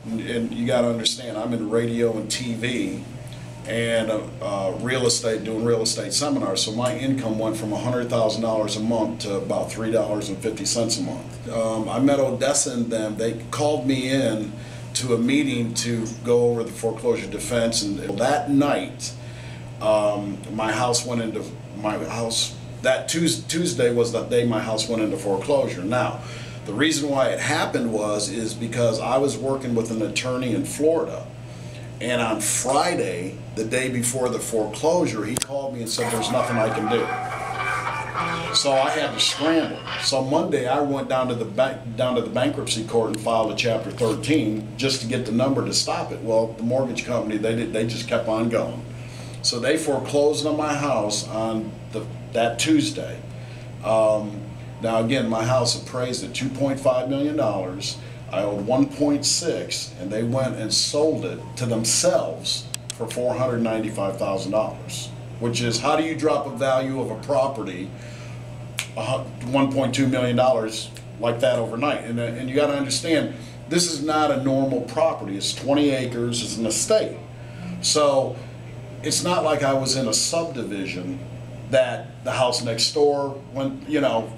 And you got to understand, I'm in radio and TV and real estate, doing real estate seminars. So my income went from $100,000 a month to about $3.50 a month. I met Odessa and them. They called me in to a meeting to go over the foreclosure defense, and that night, my house went into that Tuesday was the day my house went into foreclosure. Now, the reason why it happened is because I was working with an attorney in Florida, and on Friday, the day before the foreclosure, he called me and said there's nothing I can do. So I had to scramble. So Monday I went down to the bankruptcy court and filed a Chapter 13 just to get the number to stop it. Well, the mortgage company, they just kept on going. So they foreclosed on my house on that Tuesday. Now again, my house appraised at $2.5 million. I owed 1.6, and they went and sold it to themselves for $495,000, which is, how do you drop a value of a property, $1.2 million like that overnight? And you got to understand, this is not a normal property. It's 20 acres. It's an estate. So it's not like I was in a subdivision that the house next door went,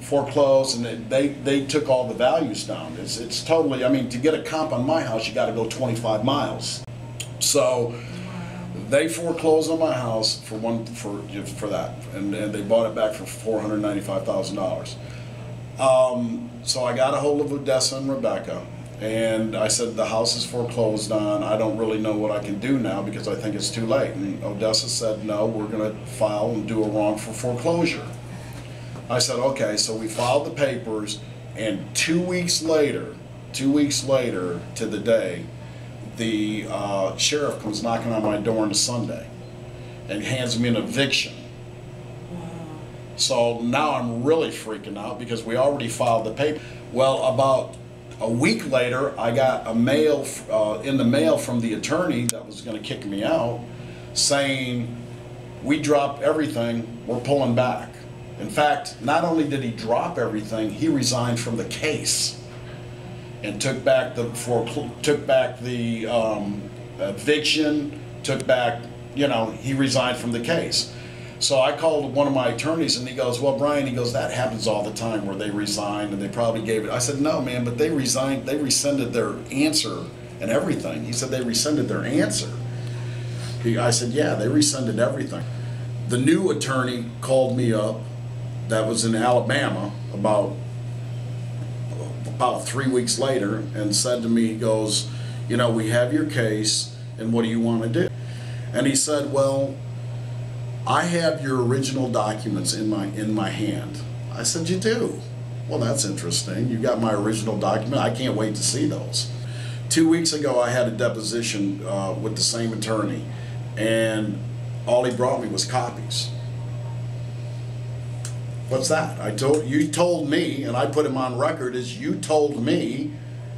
foreclosed, and they took all the values down. It's totally, I mean, to get a comp on my house, you got to go 25 miles. So they foreclosed on my house for that, and they bought it back for $495,000. So I got a hold of Odessa and Rebecca, and I said, the house is foreclosed on. I don't really know what I can do now because I think it's too late. And Odessa said, no, we're going to file and do a wrongful foreclosure. I said, okay. So we filed the papers, and 2 weeks later to the day, the sheriff comes knocking on my door on a Sunday and hands me an eviction. So now I'm really freaking out because we already filed the paper. Well, about a week later, I got a mail in the mail from the attorney that was going to kick me out, saying, we dropped everything, we're pulling back. In fact, not only did he drop everything, he resigned from the case and took back the eviction, he resigned from the case. So I called one of my attorneys, and he goes, well, Brian, that happens all the time where they resign and they probably gave it. I said, no, man, but they resigned, they rescinded their answer and everything. He said they rescinded their answer. I said, yeah, they rescinded everything. The new attorney called me up, that was in Alabama, about 3 weeks later, and said to me, he goes, we have your case, and what do you want to do? And he said, well, I have your original documents in my hand. I said, you do? Well, that's interesting. You got my original document. I can't wait to see those. 2 weeks ago, I had a deposition with the same attorney, and all he brought me was copies. What's that? You told me, and I put him on record as you told me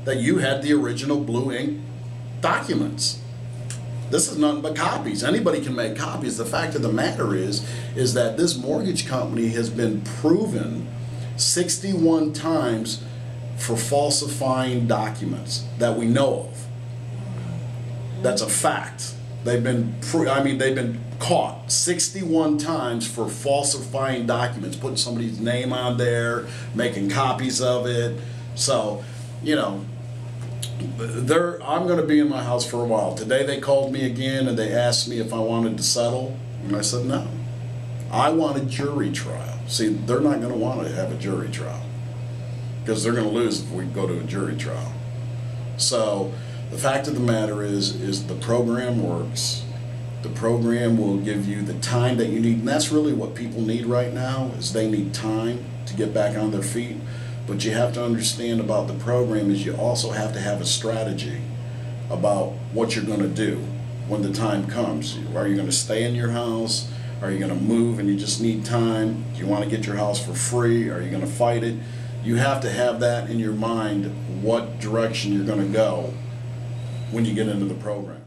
that you had the original blue ink documents. This is nothing but copies. Anybody can make copies. The fact of the matter is that this mortgage company has been proven 61 times for falsifying documents that we know of. That's a fact. They've been caught 61 times for falsifying documents, putting somebody's name on there, making copies of it. So, I'm going to be in my house for a while. Today they called me again and they asked me if I wanted to settle, and I said no. I want a jury trial. See, they're not going to want to have a jury trial because they're going to lose if we go to a jury trial. So the fact of the matter is the program works. The program will give you the time that you need, and that's really what people need right now, is they need time to get back on their feet. But you have to understand about the program is you also have to have a strategy about what you're going to do when the time comes. Are you going to stay in your house? Are you going to move and you just need time? Do you want to get your house for free? Are you going to fight it? You have to have that in your mind, what direction you're going to go when you get into the program.